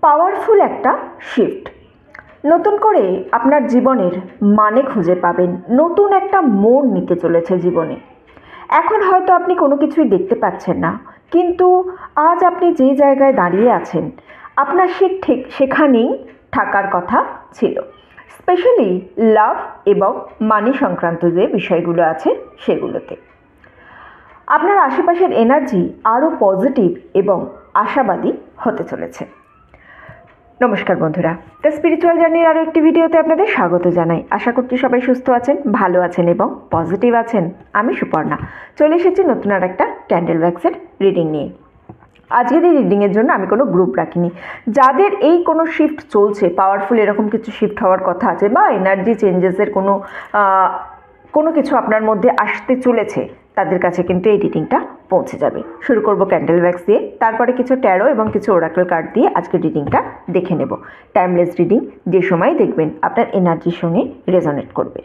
Powerful একটা shift, নতুন করে আপনার জীবনের মানে খুঁজে পাবেন, নতুন একটা মোড় নিতে চলেছে জীবনে। এখন হয়তো আপনি কোনো কিছুই দেখতে পাচ্ছেন না, কিন্তু আজ আপনি যে জায়গায় দাঁড়িয়ে আছেন আপনার ঠিক সেখানেই থাকার কথা ছিল, স্পেশালি লাভ এবং মানি সংক্রান্ত যে বিষয়গুলো আছে সেগুলোতে। আপনার আশেপাশের এনার্জি আরও পজিটিভ এবং আশাবাদী হতে চলেছে। নমস্কার বন্ধুরা, দ্য স্পিরিচুয়াল জার্নির আরও একটি ভিডিওতে আপনাদের স্বাগত জানাই। আশা করছি সবাই সুস্থ আছেন, ভালো আছেন এবং পজিটিভ আছেন। আমি সুপর্ণা চলে এসেছি নতুন আর একটা ক্যান্ডেল ওয়্যাক্সের রিডিং নিয়ে। আজকের এই রিডিংয়ের জন্য আমি কোনো গ্রুপ রাখিনি। যাদের এই কোনো শিফট চলছে, পাওয়ারফুল এরকম কিছু শিফট হওয়ার কথা আছে বা এনার্জি চেঞ্জেসের কোনো কিছু আপনার মধ্যে আসতে চলেছে, তাদের কাছে কিন্তু এই রিডিংটা পৌঁছে যাবে। শুরু করব ক্যান্ডেল ওয়্যাক্স দিয়ে, তারপরে কিছু ট্যারো এবং কিছু ওরাকল কার্ড দিয়ে আজকের রিডিংটা দেখে নেব। টাইমলেস রিডিং, যে সময় দেখবেন আপনার এনার্জির সঙ্গে রেজোনেট করবে।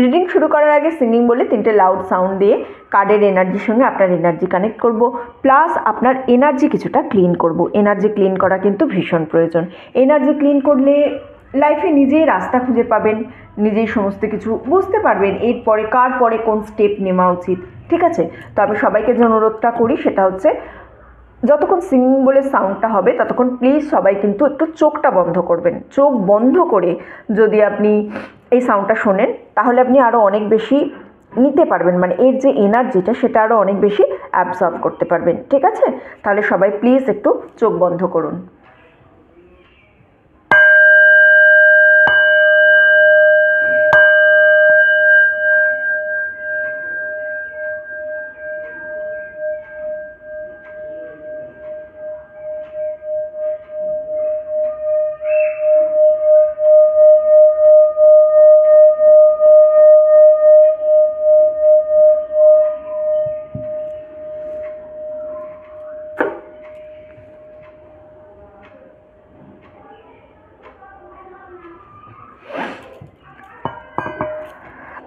রিডিং শুরু করার আগে সিঙ্গিং বলে 3টে লাউড সাউন্ড দিয়ে কার্ডের এনার্জির সঙ্গে আপনার এনার্জি কানেক্ট করব, প্লাস আপনার এনার্জি কিছুটা ক্লিন করব। এনার্জি ক্লিন করা কিন্তু ভীষণ প্রয়োজন। এনার্জি ক্লিন করলে লাইফে নিজেই রাস্তা খুঁজে পাবেন, নিজেই সমস্ত কিছু বুঝতে পারবেন এরপরে কার পরে কোন স্টেপ নেওয়া উচিত। ঠিক আছে, তো আমি সবাইকে যে অনুরোধটা করি সেটা হচ্ছে, যতক্ষণ সিঙ্গিং বলে সাউন্ডটা হবে ততক্ষণ প্লিজ সবাই কিন্তু একটু চোখটা বন্ধ করবেন। চোখ বন্ধ করে যদি আপনি এই সাউন্ডটা শোনেন তাহলে আপনি আরও অনেক বেশি নিতে পারবেন, মানে এর যে এনার্জিটা সেটা আরও অনেক বেশি অ্যাবসর্ব করতে পারবেন। ঠিক আছে, তাহলে সবাই প্লিজ একটু চোখ বন্ধ করুন।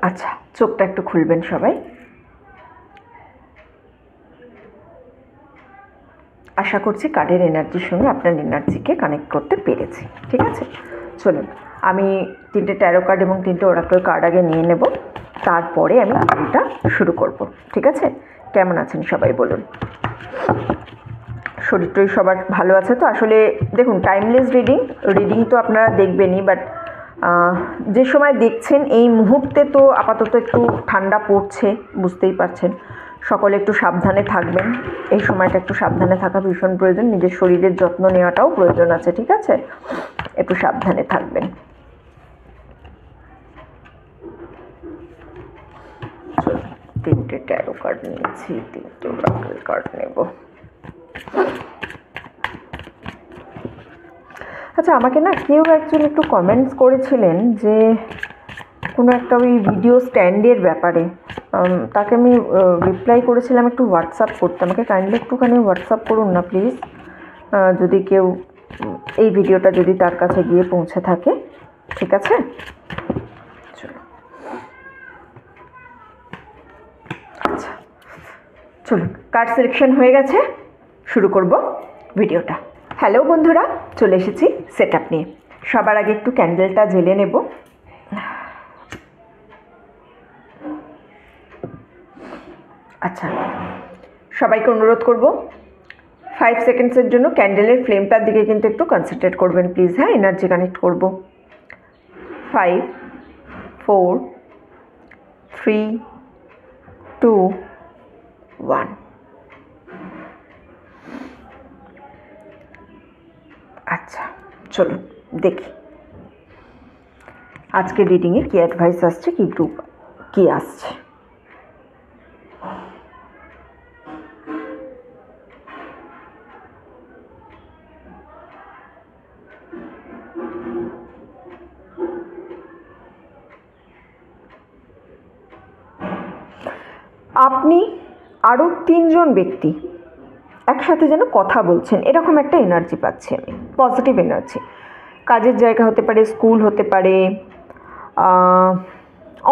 আচ্ছা, চোখটা একটু খুলবেন সবাই। আশা করছি কার্ডের এনার্জির সঙ্গে আপনার এনার্জিকে কানেক্ট করতে পেরেছি। ঠিক আছে, চলুন আমি 3টে ট্যারো কার্ড এবং 3টে ওরাকল কার্ড আগে নিয়ে নেব, তারপরে আমি রিডিংটা শুরু করব। ঠিক আছে, কেমন আছেন সবাই বলুন? শরীরটাই সবার ভালো আছে তো? আসলে দেখুন, টাইমলেস রিডিং তো আপনারা দেখবেনই, বাট যে সময় দেখছেন এই মুহূর্তে তো আপাতত একটু ঠান্ডা পড়ছে, বুঝতেই পারছেন। সকলে একটু সাবধানে থাকবেন, এই সময়টা একটু সাবধানে থাকা ভীষণ প্রয়োজন। নিজের শরীরের যত্ন নেওয়াটাও প্রয়োজন আছে। ঠিক আছে, একটু সাবধানে থাকবেন। 3টে ট্যারো কার্ড নিয়েছি, 3টে ওরাকল কার্ড নেব। আচ্ছা, আমাকে না কেউ একজন একটু কমেন্টস করেছিলেন যে কোনো একটা ওই ভিডিও স্ট্যান্ডের ব্যাপারে, তাকে আমি রিপ্লাই করেছিলাম একটু হোয়াটসঅ্যাপ করতে। আমাকে কাইন্ডলি একটুখানি হোয়াটসঅ্যাপ করুন না প্লিজ, যদি কেউ এই ভিডিওটা যদি তার কাছে গিয়ে পৌঁছে থাকে। ঠিক আছে, চলো। আচ্ছা চলুন, কার্ড সিলেকশন হয়ে গেছে, শুরু করব ভিডিওটা। হ্যালো বন্ধুরা, চলে এসেছি সেট আপ নিয়ে। সবার আগে একটু ক্যান্ডেলটা জ্বেলে নেব। আচ্ছা, সবাইকে অনুরোধ করব 5 সেকেন্ডসের জন্য ক্যান্ডেলের ফ্লেমটার দিকে কিন্তু একটু কনসেন্ট্রেট করবেন প্লিজ। হ্যাঁ, এনার্জি কানেক্ট করব। 5 4 3 2 1। আচ্ছা চলুন দেখি আজকে রিডিংয়ে কী অ্যাডভাইস আসছে, কী গ্রুপ কী আসছে। আপনি আরও 3জন ব্যক্তি একসাথে যেন কথা বলছেন, এরকম একটা এনার্জি পাচ্ছি আমি, পজিটিভ এনার্জি। কাজের জায়গা হতে পারে, স্কুল হতে পারে,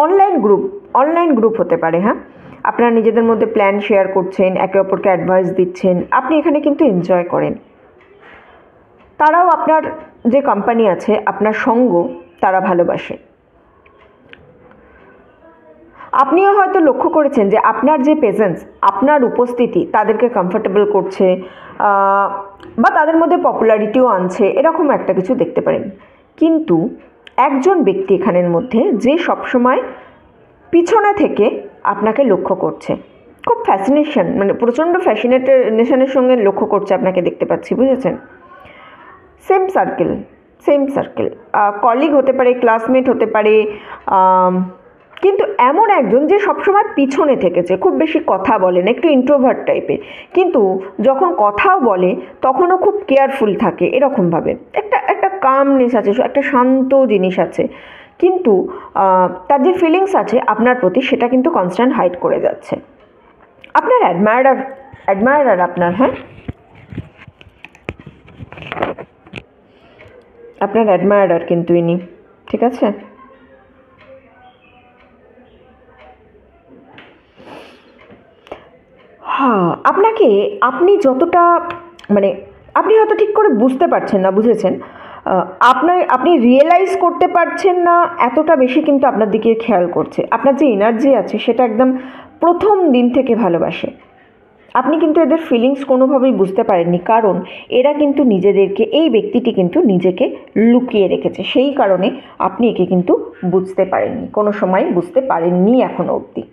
অনলাইন গ্রুপ হতে পারে। হ্যাঁ, আপনারা নিজেদের মধ্যে প্ল্যান শেয়ার করছেন, একে অপরকে অ্যাডভাইস দিচ্ছেন, আপনি এখানে কিন্তু এনজয় করেন। তারাও আপনার যে কোম্পানি আছে, আপনার সঙ্গ তারা ভালোবাসে। আপনিও হয়তো লক্ষ্য করেছেন যে আপনার যে প্রেজেন্স, আপনার উপস্থিতি তাদেরকে কমফোর্টেবল করছে, বা তাদের মধ্যে পপুলারিটিও আনছে, এরকম একটা কিছু দেখতে পারেন। কিন্তু একজন ব্যক্তি এখানের মধ্যে যে সবসময় পিছনে থেকে আপনাকে লক্ষ্য করছে, খুব ফ্যাসিনেশন, মানে প্রচণ্ড ফ্যাসিনেশনের সঙ্গে লক্ষ্য করছে আপনাকে, দেখতে পাচ্ছি, বুঝেছেন? সেম সার্কেল, কলিগ হতে পারে, ক্লাসমেট হতে পারে, কিন্তু এমন একজন যে সবসময় পিছনে থেকেছে, খুব বেশি কথা বলে না, একটু ইন্ট্রোভার্ট টাইপের, কিন্তু যখন কথাও বলে তখনও খুব কেয়ারফুল থাকে, এরকমভাবে একটা কামনেস আছে, একটা শান্ত জিনিস আছে, কিন্তু তার যে ফিলিংস আছে আপনার প্রতি সেটা কিন্তু কনস্ট্যান্ট হাইড করে যাচ্ছে। আপনার অ্যাডমায়ারার আপনার, হ্যাঁ, আপনার অ্যাডমায়ারার কিন্তু ইনি, ঠিক আছে? হ্যাঁ, আপনি যতটা, মানে আপনি হয়তো ঠিক করে বুঝতে পারছেন না, বুঝেছেন? আপনি রিয়েলাইজ করতে পারছেন না এতটা বেশি কিন্তু আপনার দিকে খেয়াল করছে। আপনার যে এনার্জি আছে সেটা একদম প্রথম দিন থেকে ভালোবাসে। আপনি কিন্তু এদের ফিলিংস কোনোভাবেই বুঝতে পারেননি, কারণ এরা কিন্তু নিজেদেরকে, এই ব্যক্তিটি কিন্তু নিজেকে লুকিয়ে রেখেছে, সেই কারণে আপনি একে কিন্তু বুঝতে পারেননি, কোনো সময় বুঝতে পারেননি এখনো অবধি।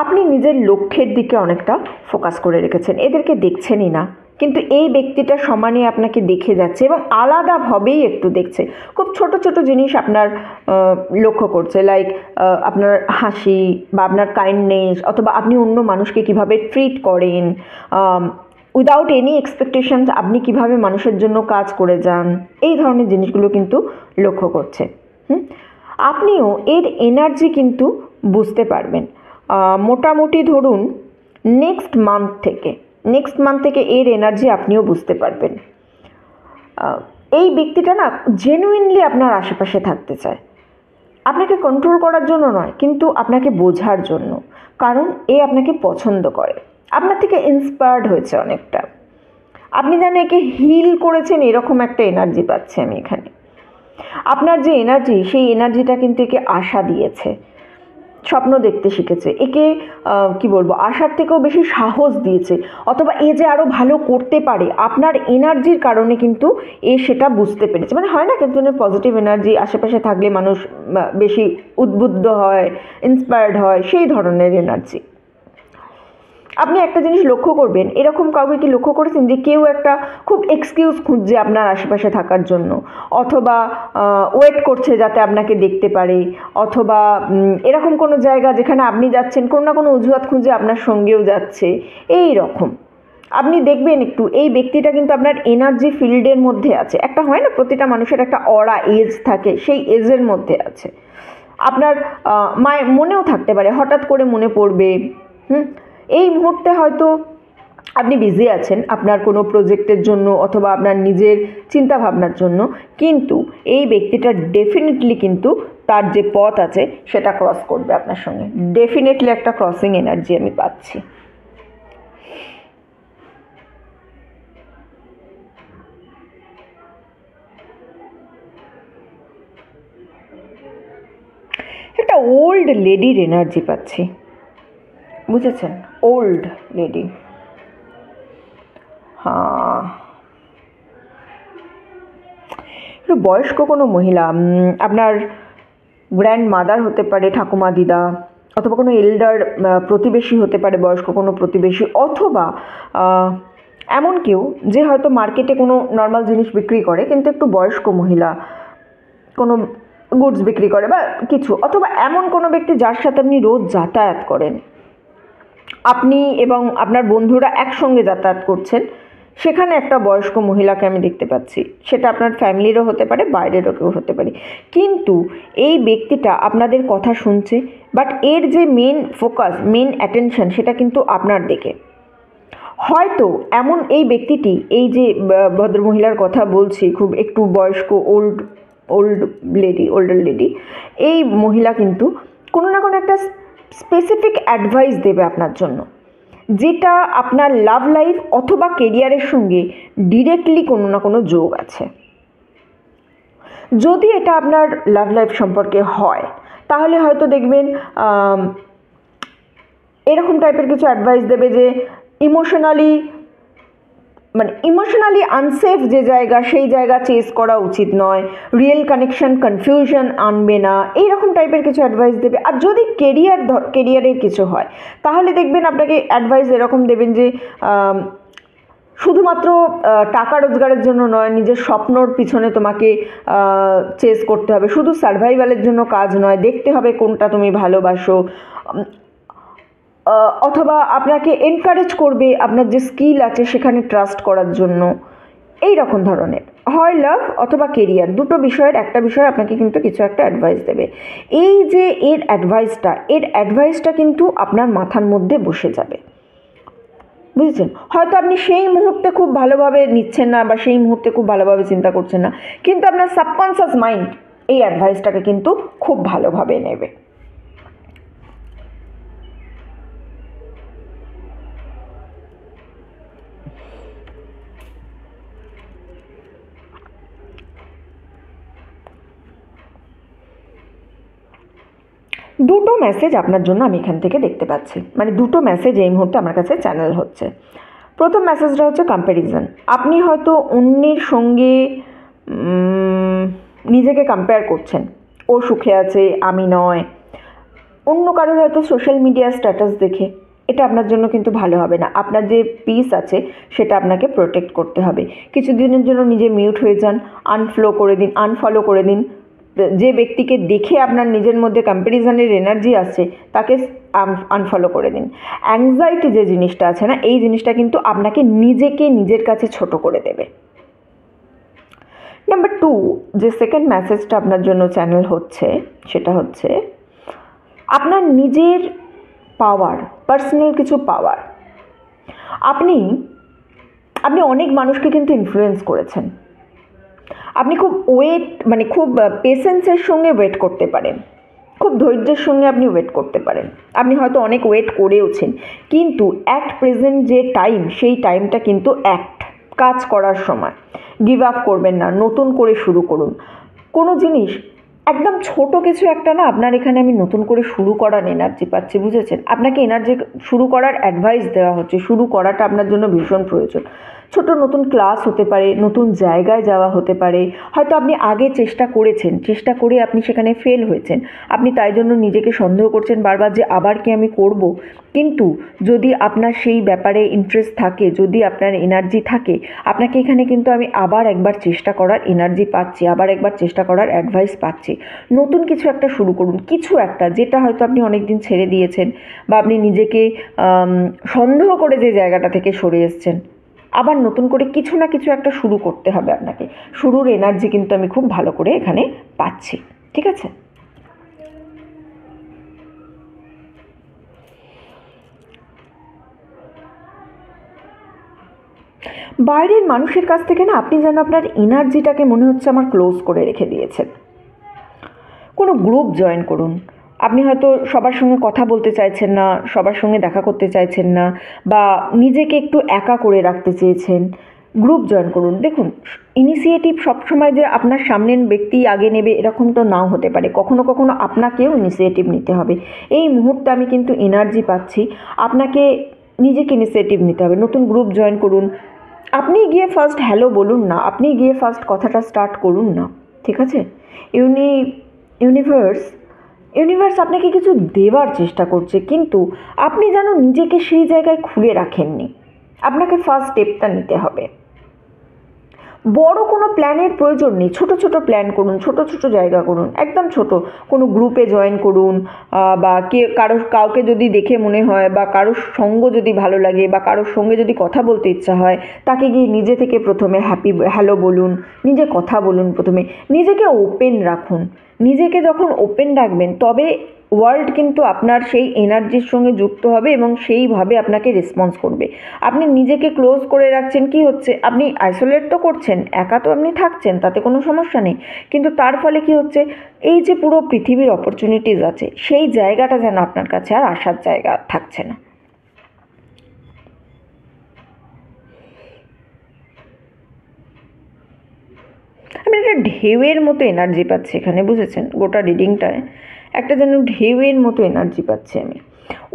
আপনি নিজের লক্ষ্যের দিকে অনেকটা ফোকাস করে রেখেছেন, এদেরকে দেখছেনই না, কিন্তু এই ব্যক্তিটা সমানে আপনাকে দেখে যাচ্ছে এবং আলাদাভাবেই একটু দেখছে। খুব ছোট ছোট জিনিস আপনার লক্ষ্য করছে, লাইক আপনার হাসি বা আপনার কাইন্ডনেস, অথবা আপনি অন্য মানুষকে কিভাবে ট্রিট করেন, উইদাউট এনি এক্সপেকটেশনস আপনি কিভাবে মানুষের জন্য কাজ করে যান, এই ধরনের জিনিসগুলো কিন্তু লক্ষ্য করছে। আপনিও এর এনার্জি কিন্তু বুঝতে পারবেন। মোটামুটি ধরুন নেক্সট মান্থ থেকে এর এনার্জি আপনিও বুঝতে পারবেন। এই ব্যক্তিটা না জেনুইনলি আপনার আশেপাশে থাকতে চায়, আপনাকে কন্ট্রোল করার জন্য নয়, কিন্তু আপনাকে বোঝার জন্য, কারণ এ আপনাকে পছন্দ করে, আপনার থেকে ইন্সপায়ার্ড হয়েছে অনেকটা, আপনি যেন একে হিল করেছেন, এরকম একটা এনার্জি পাচ্ছি আমি এখানে। আপনার যে এনার্জি, সেই এনার্জিটা কিন্তু একে আশা দিয়েছে, স্বপ্ন দেখতে শিখেছে, একে কি বলবো, আশার থেকেও বেশি সাহস দিয়েছে, অথবা এ যে আরও ভালো করতে পারে, আপনার এনার্জির কারণে কিন্তু এ সেটা বুঝতে পেরেছে। মানে হয় না কিন্তু পজিটিভ এনার্জি আশেপাশে থাকলে মানুষ বেশি উদ্বুদ্ধ হয়, ইন্সপায়ার্ড হয়, সেই ধরনের এনার্জি। আপনি একটা জিনিস লক্ষ্য করবেন, এরকম কাউকে কি লক্ষ্য করেছেন যে কেউ একটা খুব এক্সকিউজ খুঁজছে আপনার আশেপাশে থাকার জন্য, অথবা ওয়েট করছে যাতে আপনাকে দেখতে পারে, অথবা এরকম কোনো জায়গা যেখানে আপনি যাচ্ছেন কোনো না কোনো অজুহাত খুঁজে আপনার সঙ্গেও যাচ্ছে, এই রকম। আপনি দেখবেন একটু, এই ব্যক্তিটা কিন্তু আপনার এনার্জি ফিল্ডের মধ্যে আছে, একটা হয় না প্রতিটা মানুষের একটা অরা এজ থাকে, সেই এজের মধ্যে আছে। আপনার মনেও থাকতে পারে, হঠাৎ করে মনে পড়বে। এই মুহূর্তে হয়তো আপনি বিজি আছেন আপনার কোনো প্রজেক্টের জন্য, অথবা আপনার নিজের চিন্তা ভাবনার জন্য, কিন্তু এই ব্যক্তিটা ডেফিনেটলি কিন্তু তার যে পথ আছে সেটা ক্রস করবে আপনার সঙ্গে, ডেফিনেটলি একটা ক্রসিং এনার্জি আমি পাচ্ছি। একটা ওল্ড লেডির এনার্জি পাচ্ছি, বুঝেছেন? ওল্ড লেডি, হ্যাঁ, একটু বয়স্ক কোনো মহিলা, আপনার গ্র্যান্ড মাদার হতে পারে, ঠাকুমা দিদা, অথবা কোনো এল্ডার প্রতিবেশী হতে পারে, বয়স্ক কোনো প্রতিবেশী, অথবা এমন কেউ যে হয়তো মার্কেটে কোনো নর্মাল জিনিস বিক্রি করে, কিন্তু একটু বয়স্ক মহিলা, কোনো গুডস বিক্রি করে বা কিছু, অথবা এমন কোনো ব্যক্তি যার সাথে আপনি রোজ যাতায়াত করেন, আপনি এবং আপনার বন্ধুরা একসঙ্গে যাতায়াত করছেন, সেখানে একটা বয়স্ক মহিলাকে আমি দেখতে পাচ্ছি। সেটা আপনার ফ্যামিলিরও হতে পারে, বাইরেরও কেউ হতে পারে, কিন্তু এই ব্যক্তিটা আপনাদের কথা শুনছে, বাট এর যে মেন ফোকাস, মেন অ্যাটেনশন সেটা কিন্তু আপনার দিকে। হয়তো এমন এই ব্যক্তিটি, এই যে ভদ্রমহিলার কথা বলছি, খুব একটু বয়স্ক ওল্ডার লেডি, এই মহিলা কিন্তু কোনো না কোনো একটা স্পেসিফিক অ্যাডভাইস দেবে আপনার জন্য, যেটা আপনার লাভ লাইফ অথবা কেরিয়ারের সঙ্গে ডিরেক্টলি কোনো না কোনো যোগ আছে। যদি এটা আপনার লাভ লাইফ সম্পর্কে হয় তাহলে হয়তো দেখবেন এরকম টাইপের কিছু অ্যাডভাইস দেবে যে ইমোশনালি আনসেফ যে জায়গা সেই জায়গা চেস করা উচিত নয়, রিয়েল কানেকশন কনফিউশন আনবে না, এইরকম টাইপের কিছু অ্যাডভাইস দেবে। আর যদি কেরিয়ারের কিছু হয় তাহলে দেখবেন আপনাকে অ্যাডভাইস এরকম দেবেন যে শুধুমাত্র টাকা রোজগারের জন্য নয়, নিজের স্বপ্নর পিছনে তোমাকে চেস করতে হবে, শুধু সার্ভাইভালের জন্য কাজ নয়, দেখতে হবে কোনটা তুমি ভালোবাসো, অথবা আপনাকে এনকারেজ করবে আপনার যে স্কিল আছে সেখানে ট্রাস্ট করার জন্য। এই রকম ধরনের হয় লাভ অথবা কেরিয়ার, দুটো বিষয়ের একটা বিষয় আপনাকে কিন্তু কিছু একটা অ্যাডভাইস দেবে। এই যে এর অ্যাডভাইসটা কিন্তু আপনার মাথার মধ্যে বসে যাবে, বুঝেছেন? হয়তো আপনি সেই মুহূর্তে খুব ভালোভাবে নিচ্ছেন না বা সেই মুহূর্তে খুব ভালোভাবে চিন্তা করছেন না, কিন্তু আপনার সাবকনসিয়াস মাইন্ড এই অ্যাডভাইসটাকে কিন্তু খুব ভালোভাবে নেবে। দুটো মেসেজ আপনার জন্য আমি এখান থেকে দেখতে পাচ্ছি, মানে দুটো মেসেজ এই মুহূর্তে আমার কাছে চ্যানেল হচ্ছে। প্রথম মেসেজটা হচ্ছে কম্প্যারিজন। আপনি হয়তো অন্যের সঙ্গে নিজেকে কম্পেয়ার করছেন, ও সুখে আছে আমি নয়, অন্য কারোর হয়তো সোশ্যাল মিডিয়া স্ট্যাটাস দেখে। এটা আপনার জন্য কিন্তু ভালো হবে না। আপনার যে পিস আছে সেটা আপনাকে প্রোটেক্ট করতে হবে। কিছুদিনের জন্য নিজে মিউট হয়ে যান, আনফলো করে দিন। যে ব্যক্তিকে দেখে আপনার নিজের মধ্যে কম্প্যারিজনের এনার্জি আসছে তাকে আনফলো করে দিন। অ্যাংজাইটি যে জিনিসটা আছে না, এই জিনিসটা কিন্তু আপনাকে নিজের কাছে ছোট করে দেবে। নাম্বার 2, যে সেকেন্ড মেসেজটা আপনার জন্য চ্যানেল হচ্ছে সেটা হচ্ছে আপনার নিজের পাওয়ার, পার্সোনাল কিছু পাওয়ার। আপনি অনেক মানুষকে কিন্তু ইনফ্লুয়েন্স করেছেন। আপনি খুব খুব পেশেন্সের সঙ্গে ওয়েট করতে পারেন, খুব ধৈর্যের সঙ্গে আপনি ওয়েট করতে পারেন। আপনি হয়তো অনেক ওয়েট করেওছেন, কিন্তু অ্যাট প্রেজেন্ট যে টাইম, সেই টাইমটা কিন্তু কাজ করার সময়। গিভ আপ করবেন না, নতুন করে শুরু করুন। কোনো জিনিস একদম ছোট কিছু একটা না, আপনার এখানে আমি নতুন করে শুরু করার এনার্জি পাচ্ছি, বুঝেছেন? আপনাকে এনার্জি শুরু করার অ্যাডভাইস দেওয়া হচ্ছে। শুরু করাটা আপনার জন্য ভীষণ প্রয়োজন। ছোট নতুন ক্লাস হতে পারে, নতুন জায়গায় যাওয়া হতে পারে। হয়তো আপনি আগে চেষ্টা করে আপনি সেখানে ফেল হয়েছেন। আপনি তাই জন্য নিজেকে সন্দেহ করছেন বারবার যে আবার কি আমি করব। কিন্তু যদি আপনার সেই ব্যাপারে ইন্টারেস্ট থাকে, যদি আপনার এনার্জি থাকে, আপনাকে এখানে কিন্তু আমি আবার একবার চেষ্টা করার এনার্জি পাচ্ছি, আবার একবার চেষ্টা করার অ্যাডভাইস পাচ্ছি। নতুন কিছু একটা শুরু করুন, কিছু একটা যেটা হয়তো আপনি অনেক দিন ছেড়ে দিয়েছেন বা আপনি নিজেকে সন্দেহ করে যে জায়গাটা থেকে সরে এসেছেন। আবার নতুন করে কিছু না কিছু একটা শুরু করতে হবে আপনাকে। শুরুর এনার্জি কিন্তু আমি খুব ভালো করে এখানে পাচ্ছি, ঠিক আছে? বাইরের মানুষের কাছ থেকে না আপনি যেন আপনার এনার্জিটাকে মনে হচ্ছে আমার ক্লোজ করে রেখে দিয়েছেন। কোনো গ্রুপ জয়েন করুন। আপনি হয়তো সবার সঙ্গে কথা বলতে চাইছেন না, সবার সঙ্গে দেখা করতে চাইছেন না, বা নিজেকে একটু একা করে রাখতে চেয়েছেন, গ্রুপ জয়েন করুন। দেখুন, ইনিশিয়েটিভ সবসময় যে আপনার সামনের ব্যক্তি আগে নেবে এরকম তো নাও হতে পারে। কখনো কখনো আপনাকেও ইনিশিয়েটিভ নিতে হবে। এই মুহূর্তে আমি কিন্তু এনার্জি পাচ্ছি আপনাকে নিজেকে ইনিশিয়েটিভ নিতে হবে। নতুন গ্রুপ জয়েন করুন। আপনি গিয়ে ফার্স্ট হ্যালো বলুন না, আপনি গিয়ে ফার্স্ট কথাটা স্টার্ট করুন না, ঠিক আছে? ইউনিভার্স আপনাকে কিছু দেওয়ার চেষ্টা করছে, কিন্তু আপনি যেন নিজেকে সেই জায়গায় খুলে রাখেননি। আপনাকে ফার্স্ট স্টেপটা নিতে হবে। বড় কোনো প্ল্যানের প্রয়োজন নেই, ছোট ছোট প্ল্যান করুন, ছোট ছোট জায়গা করুন, একদম ছোট কোনো গ্রুপে জয়েন করুন। বা কাউকে যদি দেখে মনে হয় বা কারোর সঙ্গ যদি ভালো লাগে বা কারোর সঙ্গে যদি কথা বলতে ইচ্ছা হয়, তাকে গিয়ে নিজে থেকে প্রথমে হ্যালো বলুন, নিজে কথা বলুন। প্রথমে নিজেকে ওপেন রাখুন। নিজেকে যখন ওপেন রাখবেন তবে ওয়ার্ল্ড কিন্তু আপনার সেই এনার্জির সঙ্গে যুক্ত হবে এবং সেইভাবে আপনাকে রেসপন্স করবে। আপনি নিজেকে ক্লোজ করে রাখছেন, কি হচ্ছে? আপনি আইসোলেট তো করছেন, একা তো আপনি থাকছেন, তাতে কোনো সমস্যা নেই, কিন্তু তার ফলে কি হচ্ছে? এই যে পুরো পৃথিবীর অপরচুনিটিস আছে সেই জায়গাটা যেন আপনার কাছে আর আসার জায়গা থাকছে না। ঢেউয়ের মতো এনার্জি পাচ্ছি এখানে, বুঝেছেন? গোটা রিডিংটায় একটা যেন ঢেউয়ের মতো এনার্জি পাচ্ছি আমি।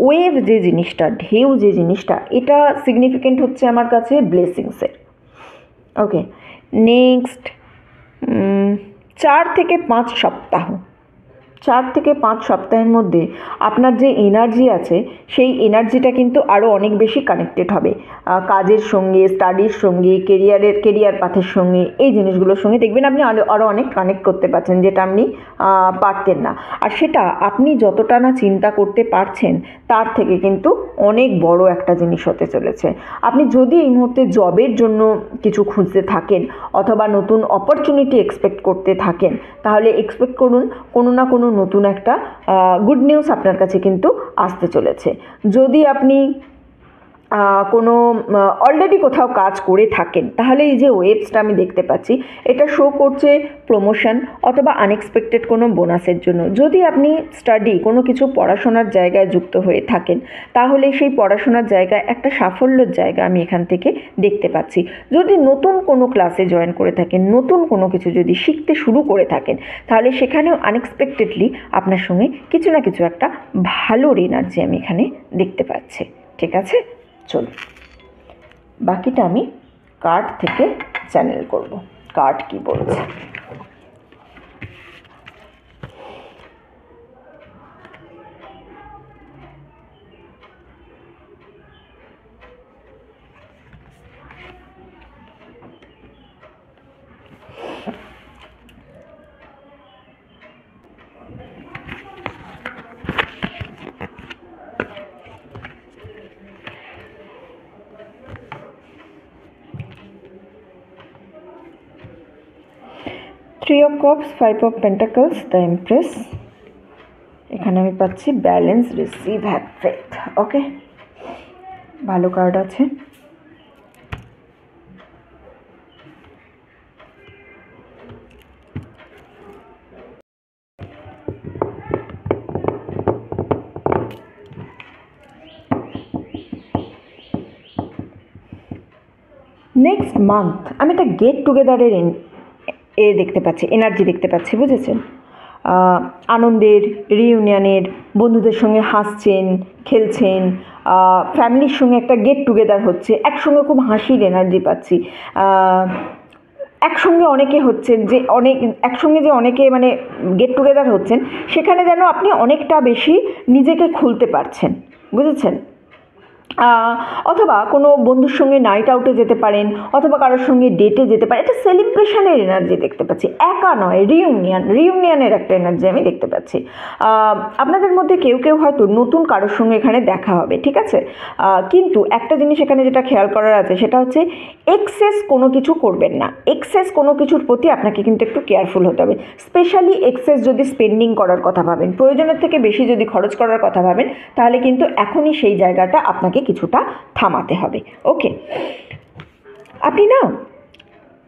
ওয়েভ যে জিনিসটা, ঢেউ যে জিনিসটা, এটা সিগনিফিকেন্ট হচ্ছে আমার কাছে ব্লেসিংসের। ওকে, নেক্সট 4 থেকে 5 সপ্তাহ, 4 থেকে 5 সপ্তাহের মধ্যে আপনার যে এনার্জি আছে সেই এনার্জিটা কিন্তু আরও অনেক বেশি কানেক্টেড হবে কাজের সঙ্গে, স্টাডির সঙ্গে, কেরিয়ার পাথের সঙ্গে, এই জিনিসগুলোর সঙ্গে দেখবেন আপনি আরও অনেক কানেক্ট করতে পারছেন, যেটা আপনি পারতেন না। আর সেটা আপনি যতটা না চিন্তা করতে পারছেন তার থেকে কিন্তু অনেক বড় একটা জিনিস হতে চলেছে। আপনি যদি এই মুহূর্তে জবের জন্য কিছু খুঁজতে থাকেন অথবা নতুন অপরচুনিটি এক্সপেক্ট করতে থাকেন, তাহলে এক্সপেক্ট করুন কোনো না কোনো নতুন একটা গুড নিউজ আপনার কাছে কিন্তু আসতে চলেছে। যদি আপনি কোনো অলরেডি কোথাও কাজ করে থাকেন, তাহলে এই যে ওয়েভসটা আমি দেখতে পাচ্ছি এটা শো করছে প্রমোশন অথবা আনএক্সপেক্টেড কোনো বোনাসের জন্য। যদি আপনি স্টাডি কোনো কিছু পড়াশোনার জায়গায় যুক্ত হয়ে থাকেন, তাহলে সেই পড়াশোনার জায়গায় একটা সাফল্যের জায়গা আমি এখান থেকে দেখতে পাচ্ছি। যদি নতুন কোনো ক্লাসে জয়েন করে থাকেন, নতুন কোনো কিছু যদি শিখতে শুরু করে থাকেন, তাহলে সেখানেও আনএক্সপেক্টেডলি আপনার সঙ্গে কিছু না কিছু একটা ভালোর এনার্জি আমি এখানে দেখতে পাচ্ছি। ঠিক আছে, চলুন বাকিটা আমি কার্ড থেকে চ্যানেল করব। কার্ড কি বলছে? Three of Cups, Five of Pentacles, the Empress, এখানে আমি পাচ্ছি ব্যালেন্স, রিসিভ, হ্যাভ ফেথ। ওকে, ভালো কার্ড আছে। নেক্সট মান্থ আমি একটা গেট টুগেদারের দেখতে পাচ্ছি, এনার্জি দেখতে পাচ্ছি, বুঝেছেন? আনন্দের, রিইউনিয়নের, বন্ধুদের সঙ্গে হাসছেন, খেলছেন, ফ্যামিলির সঙ্গে একটা গেট টুগেদার হচ্ছে, একসঙ্গে খুব হাসির এনার্জি পাচ্ছি। একসঙ্গে অনেকে হচ্ছেন, যে একসঙ্গে যে অনেকে মানে গেট টুগেদার হচ্ছেন, সেখানে যেন আপনি অনেকটা বেশি নিজেকে খুলতে পারছেন, বুঝেছেন? অথবা কোনো বন্ধুর সঙ্গে নাইট আউটে যেতে পারেন, অথবা কারোর সঙ্গে ডেটে যেতে পারেন। এটা সেলিব্রেশনের এনার্জি দেখতে পাচ্ছি, একা নয়, রিইউনিয়নের একটা এনার্জি আমি দেখতে পাচ্ছি। আপনাদের মধ্যে কেউ কেউ হয়তো নতুন কারোর সঙ্গে এখানে দেখা হবে, ঠিক আছে? কিন্তু একটা জিনিস এখানে যেটা খেয়াল করার আছে সেটা হচ্ছে এক্সেস কোনো কিছু করবেন না। এক্সেস কোনো কিছুর প্রতি আপনাকে কিন্তু একটু কেয়ারফুল হতে হবে। স্পেশালি এক্সেস যদি স্পেন্ডিং করার কথা ভাবেন, প্রয়োজনের থেকে বেশি যদি খরচ করার কথা ভাবেন, তাহলে কিন্তু এখনই সেই জায়গাটা আপনাকে কিছুটা থামাতে হবে। ওকে, আপনি না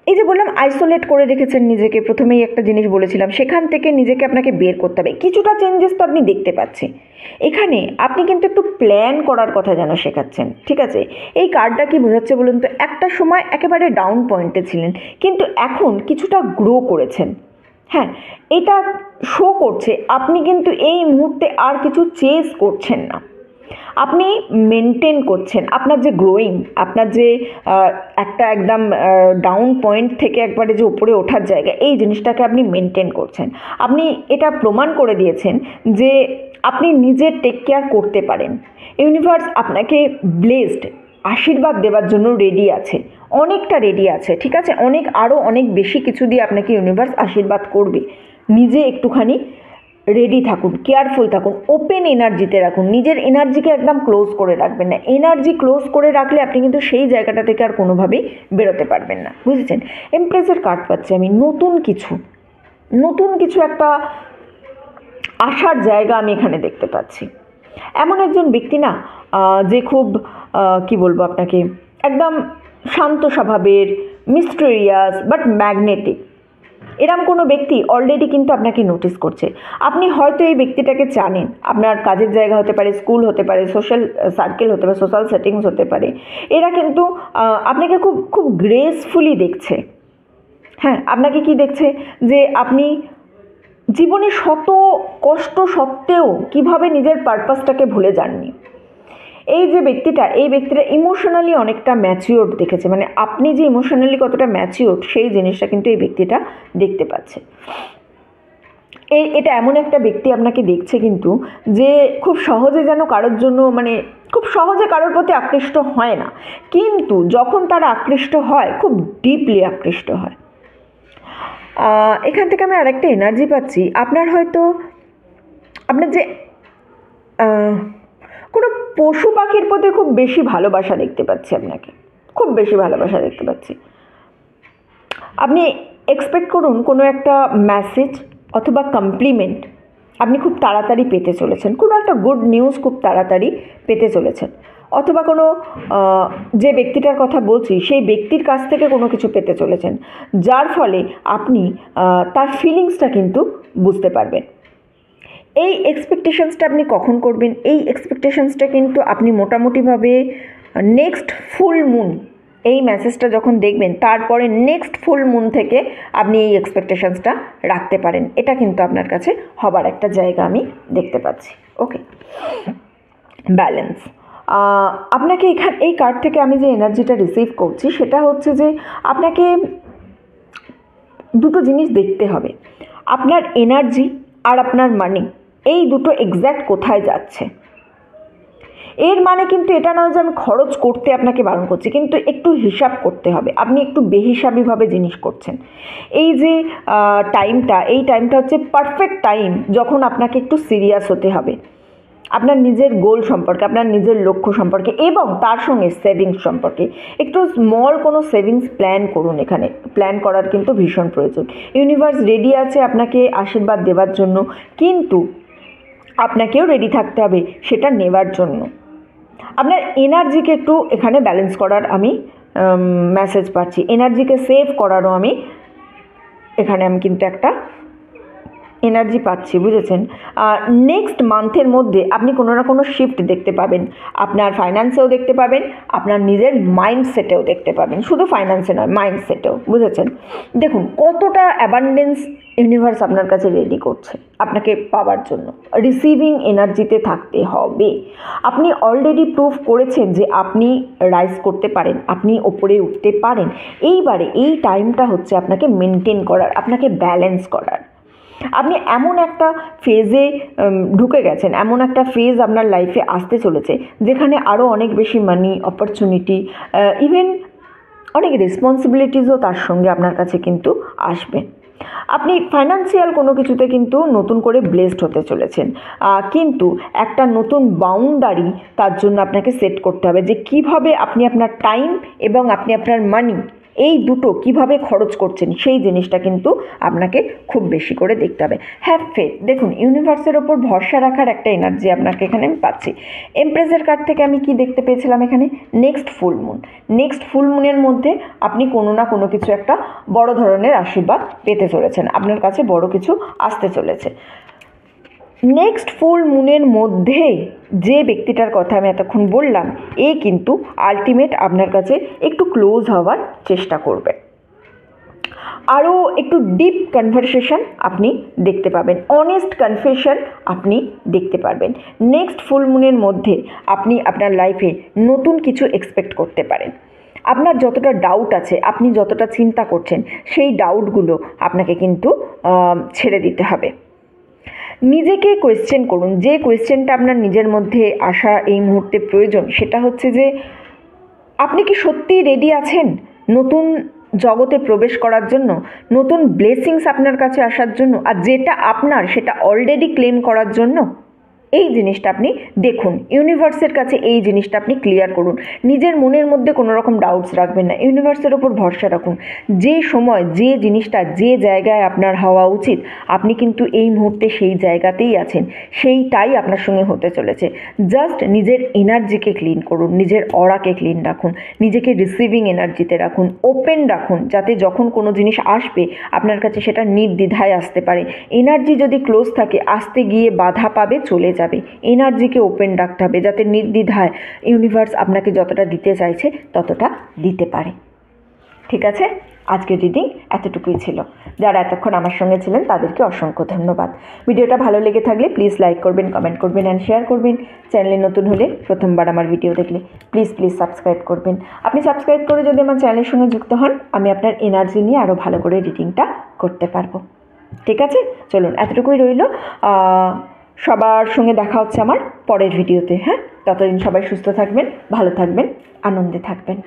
এই যে বললাম আইসোলেট করে রেখেছেন নিজেকে, প্রথমেই একটা জিনিস বলেছিলাম, সেখান থেকে নিজেকে আপনাকে বের করতে হবে। কিছুটা চেঞ্জেস তো আপনি দেখতে পাচ্ছেন এখানে। আপনি কিন্তু একটু প্ল্যান করার কথা যেন শেখাচ্ছেন, ঠিক আছে? এই কার্ডটা কি বোঝাচ্ছে বলুন তো? একটা সময় একেবারে ডাউন পয়েন্টে ছিলেন, কিন্তু এখন কিছুটা গ্রো করেছেন। হ্যাঁ, এটা শো করছে আপনি কিন্তু এই মুহূর্তে আর কিছু চেজ করছেন না, আপনি মেনটেন করছেন আপনার যে গ্রোয়িং, আপনার যে একটা একদম ডাউন পয়েন্ট থেকে একবারে যে উপরে ওঠার জায়গা, এই জিনিসটাকে আপনি মেনটেন করছেন। আপনি এটা প্রমাণ করে দিয়েছেন যে আপনি নিজে টেক কেয়ার করতে পারেন। ইউনিভার্স আপনাকে ব্লেসড, আশীর্বাদ দেওয়ার জন্য রেডি আছে, অনেকটা রেডি আছে, ঠিক আছে? আরও অনেক বেশি কিছু দিয়ে আপনাকে ইউনিভার্স আশীর্বাদ করবে। নিজে একটুখানি রেডি থাকুন, কেয়ারফুল থাকুন, ওপেন এনার্জিতে রাখুন, নিজের এনার্জিকে একদম ক্লোজ করে রাখবেন না। এনার্জি ক্লোজ করে রাখলে আপনি কিন্তু সেই জায়গাটা থেকে আর কোনোভাবেই বেরোতে পারবেন না, বুঝেছেন? এমপ্রেসের কার্ড পাচ্ছি আমি, নতুন কিছু একটা আসার জায়গা আমি এখানে দেখতে পাচ্ছি। এমন একজন ব্যক্তি না যে খুব কি বলবো আপনাকে, একদম শান্ত স্বভাবের, মিস্টেরিয়াস বাট ম্যাগনেটিক, এরম কোনো ব্যক্তি অলরেডি কিন্তু আপনাকে নোটিস করছে। আপনি হয়তো এই ব্যক্তিটাকে জানেন, আপনার কাজের জায়গা হতে পারে, স্কুল হতে পারে, সোশ্যাল সার্কেল হতে পারে, সোশ্যাল সেটিংস হতে পারে। এরা কিন্তু আপনাকে খুব খুব গ্রেসফুলি দেখছে, হ্যাঁ, আপনাকে কি দেখছে যে আপনি জীবনে শত কষ্ট সত্ত্বেও কিভাবে নিজের পারপাসটাকে ভুলে যাননি। এই যে ব্যক্তিটা, এই ব্যক্তিটা ইমোশনালি অনেকটা ম্যাচিওর দেখেছে, মানে আপনি যে ইমোশনালি কতটা ম্যাচিওর সেই জিনিসটা কিন্তু এই ব্যক্তিটা দেখতে পাচ্ছে। এটা এমন একটা ব্যক্তি আপনাকে দেখছে কিন্তু যে খুব সহজে যেন কারোর জন্য, মানে খুব সহজে কারোর প্রতি আকৃষ্ট হয় না, কিন্তু যখন তারা আকৃষ্ট হয় খুব ডিপলি আকৃষ্ট হয়। এখান থেকে আমি আরেকটা এনার্জি পাচ্ছি, আপনার হয়তো আপনার যে কোনো পশু পাখির প্রতি খুব বেশি ভালোবাসা দেখতে পাচ্ছি, আপনাকে খুব বেশি ভালোবাসা দেখতে পাচ্ছি। আপনি এক্সপেক্ট করুন কোনো একটা মেসেজ অথবা কমপ্লিমেন্ট আপনি খুব তাড়াতাড়ি পেতে চলেছেন, কোনো একটা গুড নিউজ খুব তাড়াতাড়ি পেতে চলেছেন, অথবা কোনো যে ব্যক্তিটার কথা বলছি সেই ব্যক্তির কাছ থেকে কোনো কিছু পেতে চলেছেন, যার ফলে আপনি তার ফিলিংসটা কিন্তু বুঝতে পারবেন। এই এক্সপেকটেশনসটা আপনি কখন করবেন? এই এক্সপেকটেশনসটা কিন্তু আপনি মোটামুটিভাবে নেক্সট ফুল মুন, এই মেসেজটা যখন দেখবেন তারপরে নেক্সট ফুল মুন থেকে আপনি এই এক্সপেকটেশনসটা রাখতে পারেন। এটা কিন্তু আপনার কাছে হবার একটা জায়গা আমি দেখতে পাচ্ছি। ওকে, ব্যালেন্স। আপনাকে এই কার্ড থেকে আমি যে এনার্জিটা রিসিভ করছি সেটা হচ্ছে যে আপনাকে দুটো জিনিস দেখতে হবে, আপনার এনার্জি আর আপনার মানি, এই দুটো এক্স্যাক্ট কোথায় যাচ্ছে। এর মানে কিন্তু এটা নয় যে আমি খরচ করতে আপনাকে বারণ করছি, কিন্তু একটু হিসাব করতে হবে, আপনি একটু বেহিসাবিভাবে জিনিস করছেন। এই যে এই টাইমটা হচ্ছে পারফেক্ট টাইম যখন আপনাকে একটু সিরিয়াস হতে হবে আপনার নিজের গোল সম্পর্কে, আপনার নিজের লক্ষ্য সম্পর্কে, এবং তার সঙ্গে সেভিংস সম্পর্কে। একটু স্মল কোনো সেভিংস প্ল্যান করুন, এখানে প্ল্যান করার কিন্তু ভীষণ প্রয়োজন। ইউনিভার্স রেডি আছে আপনাকে আশীর্বাদ দেওয়ার জন্য, কিন্তু আপনাকেও রেডি থাকতে হবে সেটা নেবার জন্য। আপনার এনার্জিকে একটু এখানে ব্যালেন্স করার আমি মেসেজ পাচ্ছি, এনার্জিকে সেভ করারও এখানে আমি কিন্তু একটা এনার্জি পাচ্ছি, বুঝেছেন। নেক্সট মান্থের মধ্যে আপনি কোনো না কোনো শিফট দেখতে পাবেন, আপনার ফাইন্যান্সেও দেখতে পাবেন, আপনার নিজের মাইন্ডসেটেও দেখতে পাবেন, শুধু ফাইন্যান্সে নয় মাইন্ডসেটেও, বুঝেছেন। দেখুন কতটা অ্যাবান্ডেন্স ইউনিভার্স আপনার কাছে রেডি করছে আপনাকে পাওয়ার জন্য। রিসিভিং এনার্জিতে থাকতে হবে। আপনি অলরেডি প্রুভ করেছেন যে আপনি রাইজ করতে পারেন, আপনি ওপরে উঠতে পারেন। এইবারে এই টাইমটা হচ্ছে আপনাকে মেনটেন করার, আপনাকে ব্যালেন্স করার। আপনি এমন একটা ফেজে ঢুকে গেছেন, এমন একটা ফেজ আপনার লাইফে আসতে চলেছে যেখানে আরও অনেক বেশি মানি, অপরচুনিটি, ইভেন অনেক রেসপন্সিবিলিটিসও তার সঙ্গে আপনার কাছে কিন্তু আসবে। আপনি ফাইন্যান্সিয়াল কোনো কিছুতে কিন্তু নতুন করে ব্লেসড হতে চলেছেন, কিন্তু একটা নতুন বাউন্ডারি তার জন্য আপনাকে সেট করতে হবে যে কিভাবে আপনি আপনার টাইম এবং আপনি আপনার মানি এই দুটো কিভাবে খরচ করছেন, সেই জিনিসটা কিন্তু আপনাকে খুব বেশি করে দেখতে হবে। Have faith. দেখুন ইউনিভার্সের ওপর ভরসা রাখার একটা এনার্জি আপনাকে এখানে আমি পাচ্ছি। এমপ্রেসের কার্ড থেকে আমি কি দেখতে পেয়েছিলাম এখানে? Next full moon. নেক্সট ফুল মুনের মধ্যে আপনি কোনো না কোনো কিছু একটা বড় ধরনের আশীর্বাদ পেতে চলেছেন, আপনার কাছে বড় কিছু আসতে চলেছে। নেক্সট ফুল মুনের মধ্যে যে ব্যক্তিটার কথা আমি এতক্ষণ বললাম, এ কিন্তু আলটিমেট আপনার কাছে একটু ক্লোজ হওয়ার চেষ্টা করবে, আরও একটু ডিপ কনভারসেশন আপনি দেখতে পাবেন, অনেস্ট কনফেশন আপনি দেখতে পারবেন। নেক্সট ফুল মুনের মধ্যে আপনি আপনার লাইফে নতুন কিছু এক্সপেক্ট করতে পারেন। আপনার যতটা ডাউট আছে, আপনি যতটা চিন্তা করছেন, সেই ডাউটগুলো আপনাকে কিন্তু ছেড়ে দিতে হবে। নিজেকে কোয়েশ্চেন করুন, যে কোয়েশ্চেনটা আপনার নিজের মধ্যে আসা এই মুহূর্তে প্রয়োজন সেটা হচ্ছে যে আপনি কি সত্যিই রেডি আছেন নতুন জগতে প্রবেশ করার জন্য, নতুন ব্লেসিংস আপনার কাছে আসার জন্য, আর যেটা আপনার সেটা অলরেডি ক্লেম করার জন্য। এই জিনিসটা আপনি দেখুন, ইউনিভার্সের কাছে এই জিনিসটা আপনি ক্লিয়ার করুন। নিজের মনের মধ্যে কোনো রকম ডাউটস রাখবেন না, ইউনিভার্সের ওপর ভরসা রাখুন। যে সময় যে জিনিসটা যে জায়গায় আপনার হওয়া উচিত আপনি কিন্তু এই মুহূর্তে সেই জায়গাতেই আছেন, সেইটাই আপনার সঙ্গে হতে চলেছে। জাস্ট নিজের এনার্জিকে ক্লিন করুন, নিজের অরাকে ক্লিন রাখুন, নিজেকে রিসিভিং এনার্জিতে রাখুন, ওপেন রাখুন, যাতে যখন কোনো জিনিস আসবে আপনার কাছে সেটা নির্দ্বিধায় আসতে পারে। এনার্জি যদি ক্লোজ থাকে আসতে গিয়ে বাধা পাবে, চলে যাবে। এনার্জিকে ওপেন রাখতে হবে যাতে নির্দ্বিধায় ইউনিভার্স আপনাকে যতটা দিতে চাইছে ততটা দিতে পারে। ঠিক আছে, আজকের রিডিং এতটুকুই ছিল। যারা এতক্ষণ আমার সঙ্গে ছিলেন তাদেরকে অসংখ্য ধন্যবাদ। ভিডিওটা ভালো লেগে থাকলে প্লিজ লাইক করবেন, কমেন্ট করবেন অ্যান্ড শেয়ার করবেন। চ্যানেলে নতুন হলে, প্রথমবার আমার ভিডিও দেখলে প্লিজ সাবস্ক্রাইব করবেন। আপনি সাবস্ক্রাইব করে যদি আমার চ্যানেলের সঙ্গে যুক্ত হন, আমি আপনার এনার্জি নিয়ে আরও ভালো করে রিডিংটা করতে পারবো। ঠিক আছে, চলুন এতটুকুই রইল। সবার সঙ্গে দেখা হচ্ছে আমার পরের ভিডিওতে। হ্যাঁ, ততদিন সবাই সুস্থ থাকবেন, ভালো থাকবেন, আনন্দে থাকবেন।